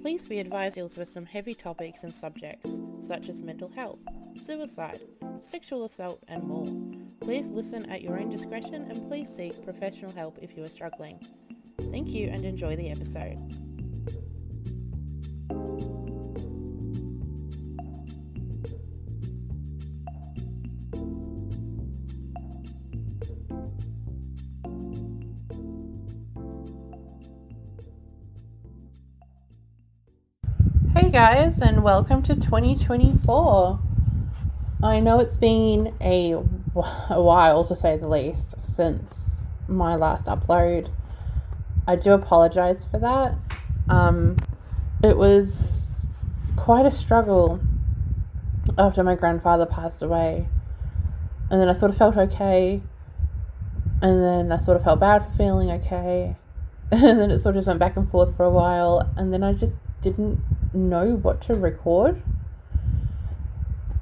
Please be advised deals with some heavy topics and subjects such as mental health, suicide, sexual assault and more. Please listen at your own discretion and please seek professional help if you are struggling. Thank you and enjoy the episode. Hey guys, and welcome to 2024. I know it's been a while, to say the least, since my last upload. I do apologize for that. It was quite a struggle after my grandfather passed away. And then I sort of felt okay. And then I sort of felt bad for feeling okay. And then it sort of went back and forth for a while. And then I just didn't know what to record,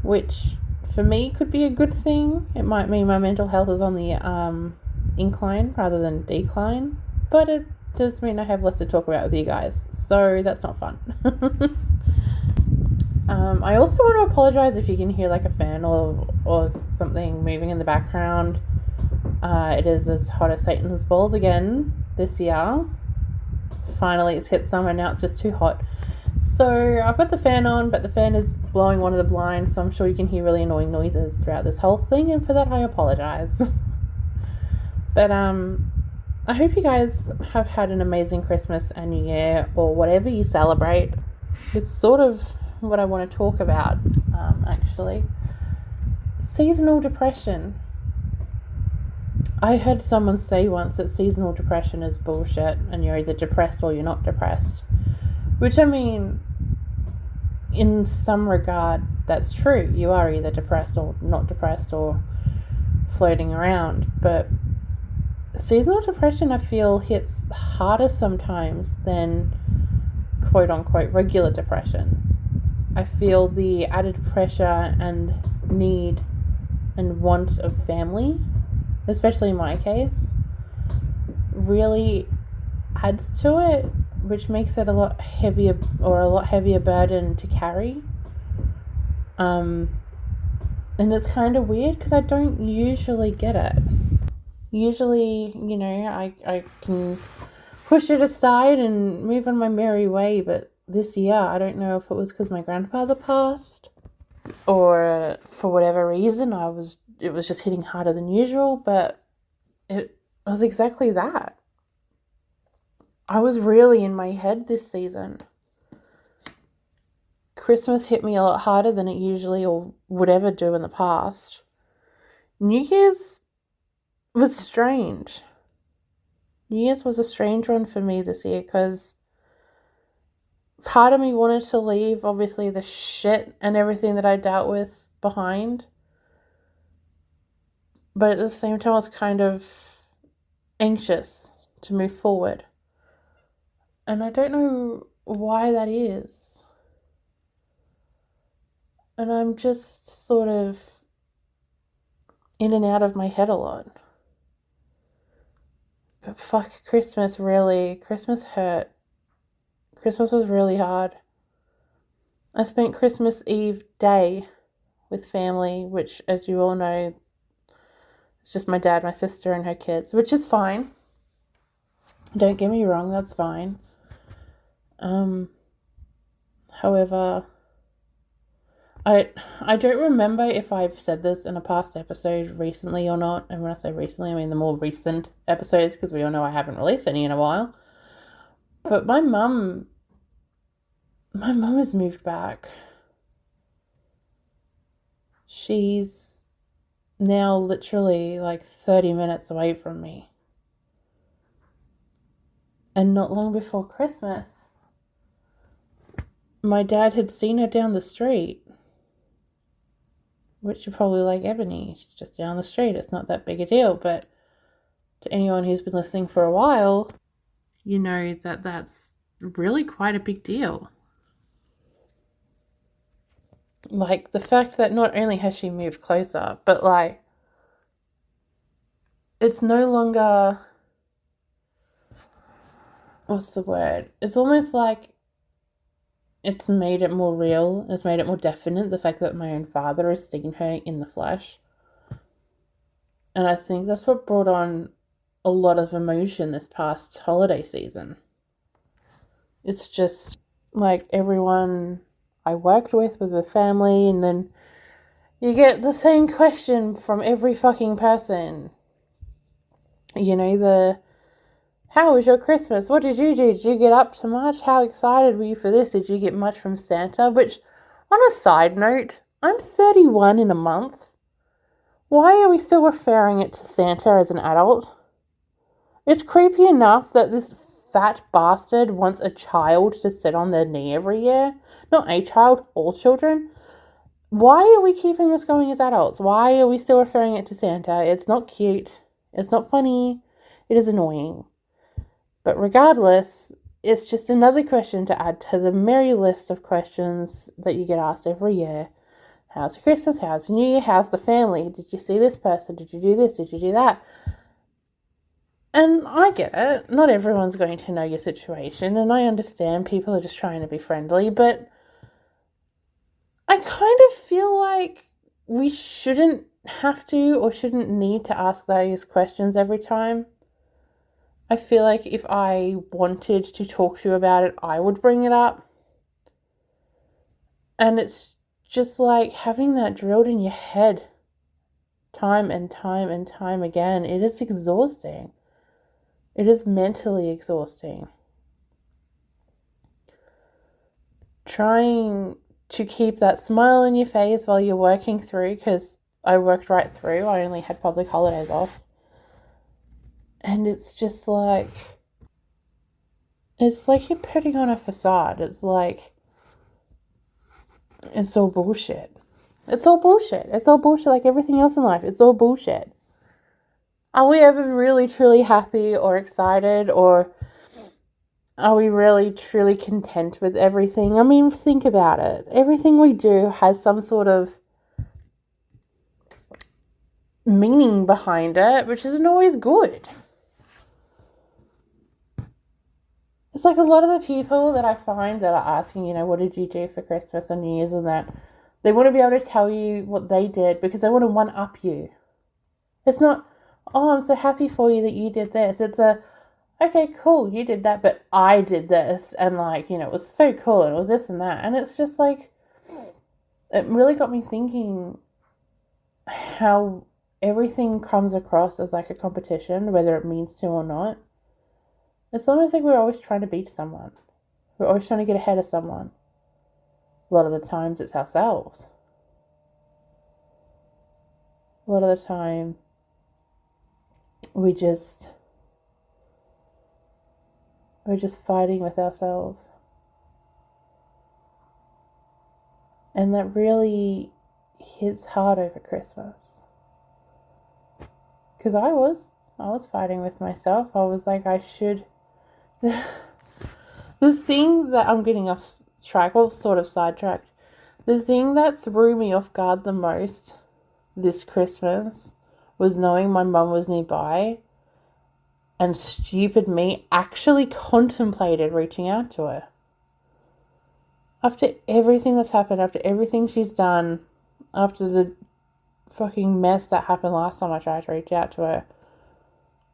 which for me could be a good thing. It might mean my mental health is on the incline rather than decline, but it does mean I have less to talk about with you guys, so that's not fun. I also want to apologize if you can hear like a fan or something moving in the background. It is as hot as Satan's balls again this year. Finally it's hit summer, now it's just too hot. So I've got the fan on, but the fan is blowing one of the blinds, so I'm sure you can hear really annoying noises throughout this whole thing, and for that I apologize. But I hope you guys have had an amazing Christmas and New Year, or whatever you celebrate. It's sort of what I want to talk about, actually. Seasonal depression. I heard someone say once that seasonal depression is bullshit and you're either depressed or you're not depressed. Which, I mean, in some regard, that's true. You are either depressed or not depressed or floating around. But seasonal depression, I feel, hits harder sometimes than quote-unquote regular depression. I feel the added pressure and need and want of family, especially in my case, really adds to it, which makes it a lot heavier burden to carry. And it's kind of weird because I don't usually get it. Usually, you know, I can push it aside and move on my merry way, but this year, I don't know if it was because my grandfather passed or for whatever reason, it was just hitting harder than usual, but it was exactly that. I was really in my head this season. Christmas hit me a lot harder than it usually or would ever do in the past. New Year's was strange. New Year's was a strange one for me this year because part of me wanted to leave, obviously, the shit and everything that I dealt with behind. But at the same time, I was kind of anxious to move forward. And I don't know why that is. And I'm just sort of in and out of my head a lot. But fuck, Christmas hurt. Christmas was really hard. I spent Christmas Eve day with family, which, as you all know, it's just my dad, my sister, and her kids, which is fine. Don't get me wrong, that's fine. However, I don't remember if I've said this in a past episode recently or not. And when I say recently, I mean the more recent episodes, because we all know I haven't released any in a while. But my mum has moved back. She's now literally like 30 minutes away from me. And not long before Christmas, my dad had seen her down the street. Which you're probably like, Ebony, she's just down the street. It's not that big a deal. But to anyone who's been listening for a while, you know that that's really quite a big deal. Like, the fact that not only has she moved closer, but like, it's no longer, what's the word? It's almost like it's made it more real. It's made it more definite, the fact that my own father has seen her in the flesh. And I think that's what brought on a lot of emotion this past holiday season. It's just like everyone I worked with was with family, and then you get the same question from every fucking person. You know, how was your Christmas? What did you do? Did you get up to much? How excited were you for this? Did you get much from Santa? Which, on a side note, I'm 31 in a month. Why are we still referring it to Santa as an adult? It's creepy enough that this fat bastard wants a child to sit on their knee every year. Not a child, all children. Why are we keeping this going as adults? Why are we still referring it to Santa? It's not cute. It's not funny. It is annoying. But regardless, it's just another question to add to the merry list of questions that you get asked every year. How's your Christmas? How's your New Year? How's the family? Did you see this person? Did you do this? Did you do that? And I get it. Not everyone's going to know your situation, and I understand people are just trying to be friendly, but I kind of feel like we shouldn't have to or shouldn't need to ask those questions every time. I feel like if I wanted to talk to you about it, I would bring it up. And it's just like having that drilled in your head time and time and time again. It is exhausting. It is mentally exhausting. Trying to keep that smile on your face while you're working through, because I worked right through. I only had public holidays off. And it's just like, it's like you're putting on a facade. It's like, it's all bullshit. It's all bullshit. It's all bullshit like everything else in life. It's all bullshit. Are we ever really truly happy or excited, or are we really truly content with everything? I mean, think about it. Everything we do has some sort of meaning behind it, which isn't always good. It's like a lot of the people that I find that are asking, you know, what did you do for Christmas and New Year's and that, they want to be able to tell you what they did because they want to one-up you. It's not, oh, I'm so happy for you that you did this. It's okay, cool, you did that, but I did this, and like, you know, it was so cool, and it was this and that. And it's just like, it really got me thinking how everything comes across as like a competition, whether it means to or not. It's almost like we're always trying to beat someone. We're always trying to get ahead of someone. A lot of the times it's ourselves. A lot of the time we're just fighting with ourselves. And that really hits hard over Christmas. Because I was fighting with myself. I was like, I should... The thing that I'm getting off track, or sort of sidetracked, the thing that threw me off guard the most this Christmas was knowing my mum was nearby, and stupid me actually contemplated reaching out to her. After everything that's happened, after everything she's done, after the fucking mess that happened last time I tried to reach out to her,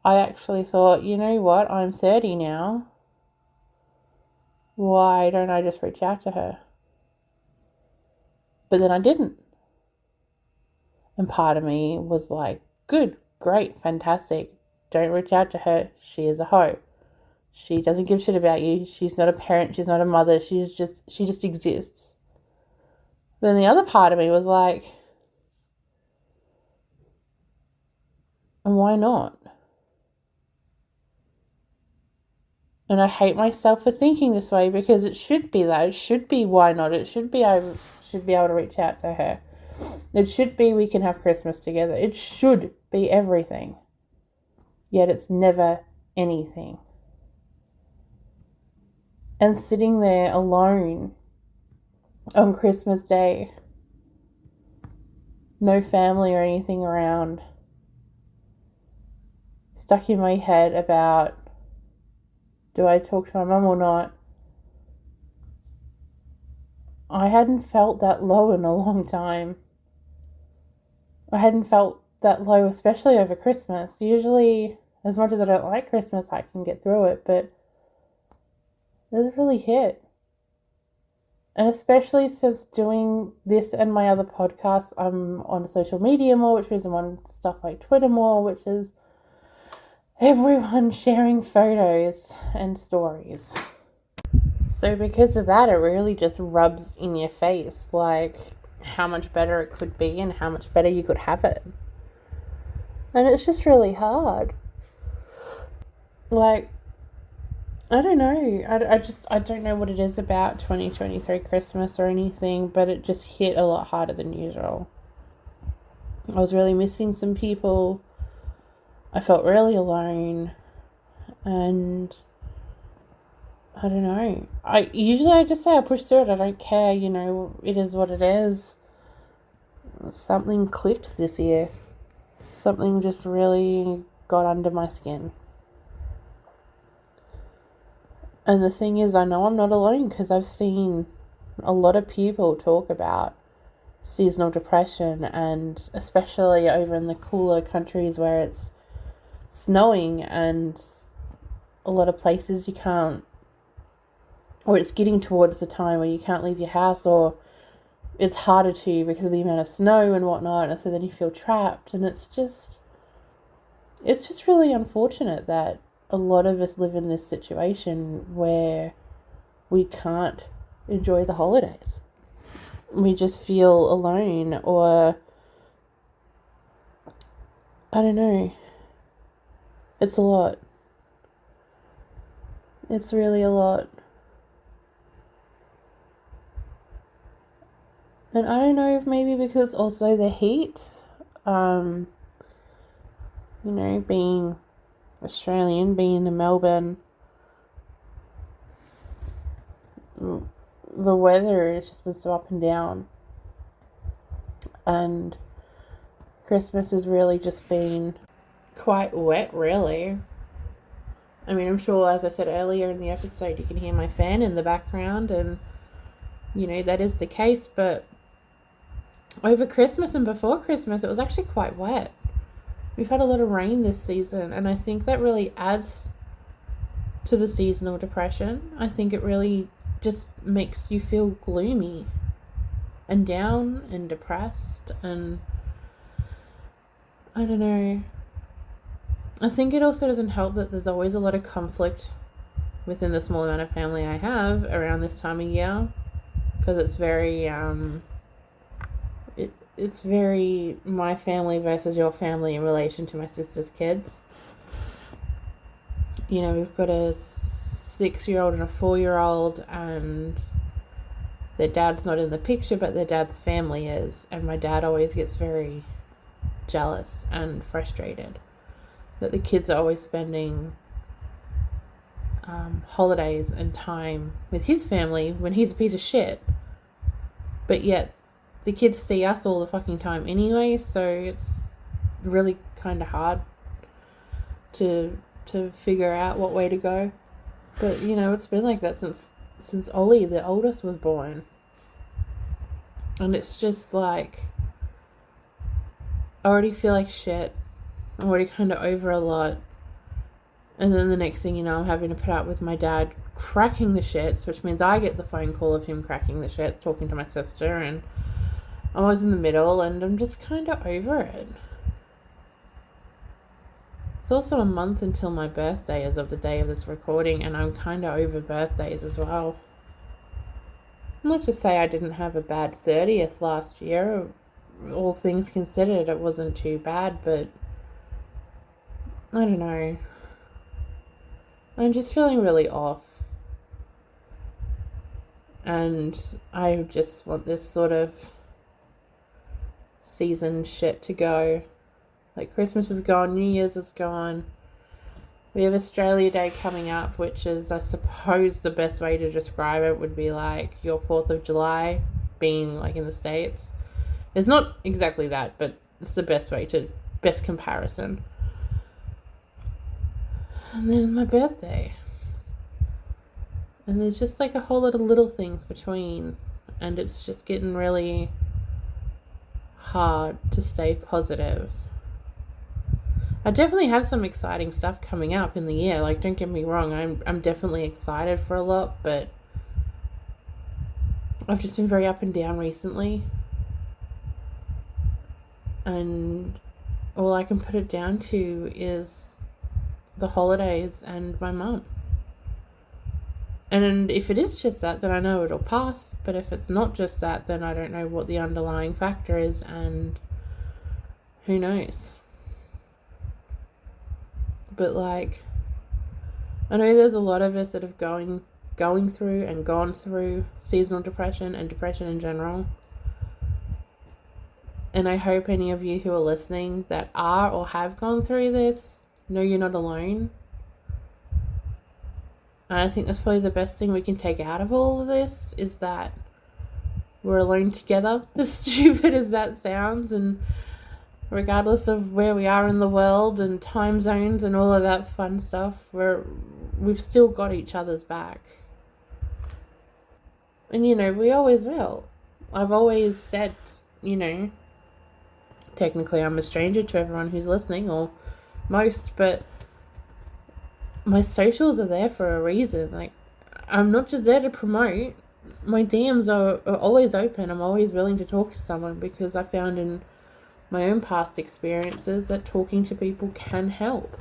I actually thought, you know what, I'm 30 now. Why don't I just reach out to her? But then I didn't. And part of me was like, good, great, fantastic. Don't reach out to her. She is a hoe. She doesn't give a shit about you. She's not a parent. She's not a mother. She just exists. But then the other part of me was like, and why not? And I hate myself for thinking this way, because it should be that. It should be why not. It should be I should be able to reach out to her. It should be we can have Christmas together. It should be everything. Yet it's never anything. And sitting there alone on Christmas Day, no family or anything around, stuck in my head about, do I talk to my mum or not? I hadn't felt that low in a long time. I hadn't felt that low, especially over Christmas. Usually, as much as I don't like Christmas, I can get through it, but this really hit. And especially since doing this and my other podcasts, I'm on social media more, which is I'm on stuff like Twitter more, which is everyone sharing photos and stories. So because of that, it really just rubs in your face, like, how much better it could be and how much better you could have it. And it's just really hard. Like, I don't know. I don't know what it is about 2023 Christmas or anything, but it just hit a lot harder than usual. I was really missing some people. I felt really alone. And I don't know. I just say I push through it. I don't care, it is what it is. Something clicked this year. Something just really got under my skin. And the thing is, I know I'm not alone because I've seen a lot of people talk about seasonal depression, and especially over in the cooler countries where it's snowing and a lot of places you can't, or it's getting towards the time where you can't leave your house, or it's harder to because of the amount of snow and whatnot, and so then you feel trapped. And it's just really unfortunate that a lot of us live in this situation where we can't enjoy the holidays. We just feel alone, or I don't know. It's a lot. It's really a lot. And I don't know if maybe because also the heat, being Australian, being in Melbourne, the weather has just been so up and down. And Christmas has really just been quite wet, really. I mean, I'm sure, as I said earlier in the episode, you can hear my fan in the background, and, that is the case, but over Christmas and before Christmas, it was actually quite wet. We've had a lot of rain this season, and I think that really adds to the seasonal depression. I think it really just makes you feel gloomy and down and depressed, and I don't know. I think it also doesn't help that there's always a lot of conflict within the small amount of family I have around this time of year, because it's very it's very my family versus your family in relation to my sister's kids. We've got a 6-year-old and a 4-year-old, and their dad's not in the picture, but their dad's family is, and my dad always gets very jealous and frustrated that the kids are always spending holidays and time with his family when he's a piece of shit, but yet the kids see us all the fucking time anyway, so it's really kind of hard to figure out what way to go. But it's been like that since Ollie, the oldest, was born, and it's just like I already feel like shit. I'm already kind of over a lot, and then the next thing you know, I'm having to put up with my dad cracking the shits, which means I get the phone call of him cracking the shits, talking to my sister, and I was in the middle, and I'm just kind of over it. It's also a month until my birthday as of the day of this recording, and I'm kind of over birthdays as well. Not to say I didn't have a bad 30th last year. All things considered, it wasn't too bad, but I don't know. I'm just feeling really off. And I just want this sort of season shit to go. Like, Christmas is gone, New Year's is gone. We have Australia Day coming up, which is, I suppose, the best way to describe it would be like your 4th of July being like in the States. It's not exactly that, but it's the best comparison. And then my birthday. And there's just like a whole lot of little things between. and it's just getting really hard to stay positive. I definitely have some exciting stuff coming up in the year. Like, don't get me wrong, I'm definitely excited for a lot, but I've just been very up and down recently. And all I can put it down to is the holidays and my mum. And if it is just that, then I know it'll pass. But if it's not just that, then I don't know what the underlying factor is, and who knows. But like, I know there's a lot of us that have going through and gone through seasonal depression and depression in general. And I hope any of you who are listening that are or have gone through this know you're not alone. And I think that's probably the best thing we can take out of all of this, is that we're alone together, as stupid as that sounds. And regardless of where we are in the world and time zones and all of that fun stuff, we've still got each other's back. And, you know, we always will. I've always said, you know, technically I'm a stranger to everyone who's listening, or most, but my socials are there for a reason. Like, I'm not just there to promote. My DMs are always open. I'm always willing to talk to someone, because I found in my own past experiences that talking to people can help.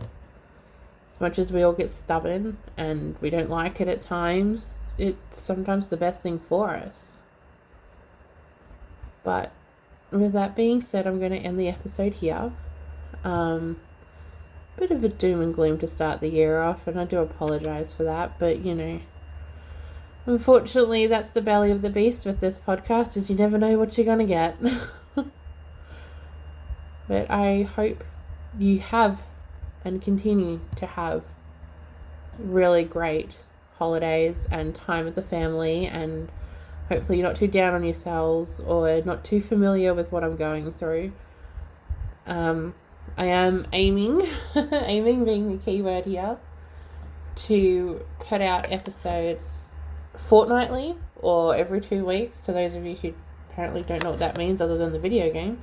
As much as we all get stubborn and we don't like it at times, it's sometimes the best thing for us. But with that being said, I'm going to end the episode here. Bit of a doom and gloom to start the year off, and I do apologize for that, but you know, unfortunately that's the belly of the beast with this podcast, is you never know what you're going to get. But I hope you have and continue to have really great holidays and time with the family, and hopefully you're not too down on yourselves or not too familiar with what I'm going through. I am aiming being the key word here, to put out episodes fortnightly or every 2 weeks, to those of you who apparently don't know what that means other than the video game.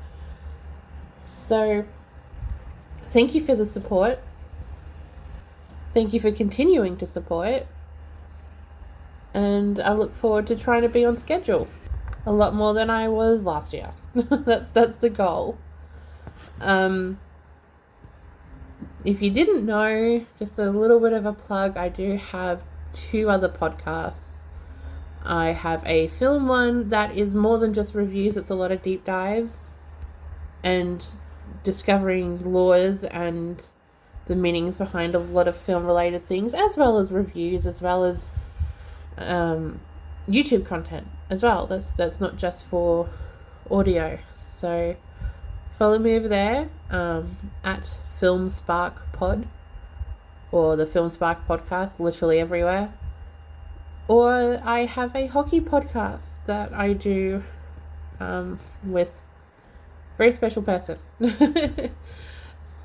So thank you for the support. Thank you for continuing to support. And I look forward to trying to be on schedule a lot more than I was last year. That's the goal. If you didn't know, just a little bit of a plug, I do have 2 other podcasts. I have a film one that is more than just reviews. It's a lot of deep dives and discovering laws and the meanings behind a lot of film related things, as well as reviews, as well as YouTube content as well. That's not just for audio. So follow me over there at Film Spark Pod, or the Film Spark Podcast, literally everywhere. Or I have a hockey podcast that I do with a very special person.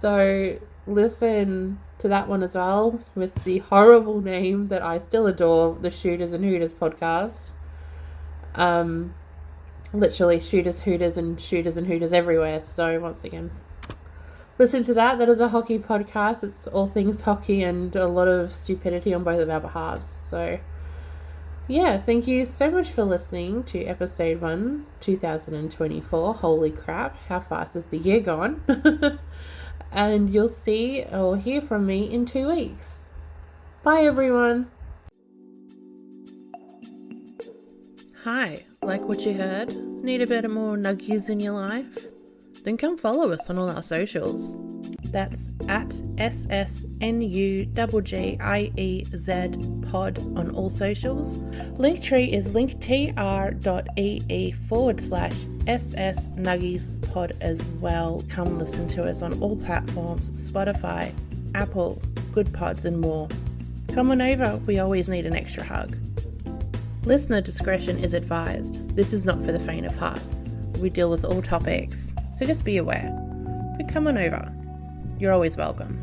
So listen to that one as well, with the horrible name that I still adore, the Shooters and Hooters podcast. Literally shooters, hooters, and shooters and hooters everywhere. So once again, listen to that. That is a hockey podcast. It's all things hockey and a lot of stupidity on both of our behalves. So yeah, thank you so much for listening to episode 1, 2024. Holy crap, how fast is the year gone? And you'll see or hear from me in 2 weeks. Bye everyone. Hi, like what you heard? Need a bit more Nuggiez in your life? Then come follow us on all our socials. That's at SSNUGGIEZ pod on all socials. Linktree is linktr.ee/SS Nuggiez pod as well. Come listen to us on all platforms: Spotify, Apple, Good Pods, and more. Come on over, we always need an extra hug. Listener discretion is advised. This is not for the faint of heart. We deal with all topics, so just be aware. But come on over. You're always welcome.